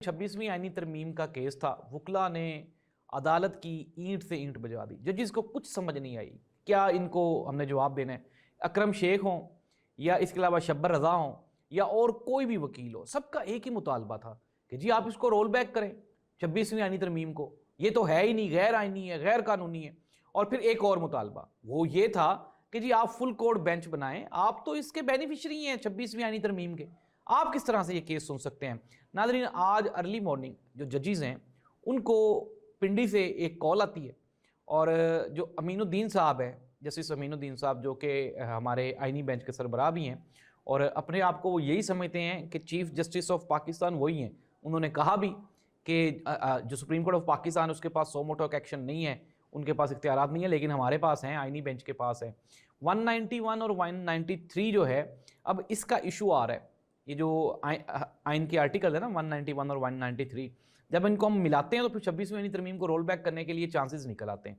26वीं आईनी तरमीम का केस था, वकला ने अदालत की ईंट से ईंट बजवा दी। जजेस को कुछ समझ नहीं आई, क्या इनको हमने जवाब देना है, अकरम शेख हों या इसके अलावा शब्बर रज़ा हों या और कोई भी वकील हो, सबका एक ही मुतालबा था कि जी आप इसको रोल बैक करें 26वीं आईनी तरमीम को, ये तो है ही नहीं, गैर आईनी है, गैर कानूनी है। और फिर एक और मुतालबा वो ये था कि जी आप फुल कोर्ट बेंच बनाएं, आप तो इसके बेनिफिशरी हैं 26वीं आईनी तरमीम के, आप किस तरह से ये केस सुन सकते हैं। नाज़रीन, आज अर्ली मॉर्निंग जो जजेस हैं उनको पिंडी से एक कॉल आती है और जो अमीनुद्दीन साहब हैं, जस्टिस अमीनुद्दीन साहब जो कि हमारे आईनी बेंच के सरबराह भी हैं और अपने आप को वो यही समझते हैं कि चीफ़ जस्टिस ऑफ पाकिस्तान वही हैं। उन्होंने कहा भी कि जो सुप्रीम कोर्ट ऑफ पाकिस्तान उसके पास सो मोटो एक्शन नहीं है, उनके पास इख्तियारात नहीं है, लेकिन हमारे पास हैं, आईनी बेंच के पास है। 191 और 193 जो है, अब इसका इशू आ रहा है। ये जो आइन के आर्टिकल है ना 191 और 193, जब इनको हम मिलाते हैं तो फिर 26वीं तरमीम को रोल बैक करने के लिए चांसेस निकल आते हैं।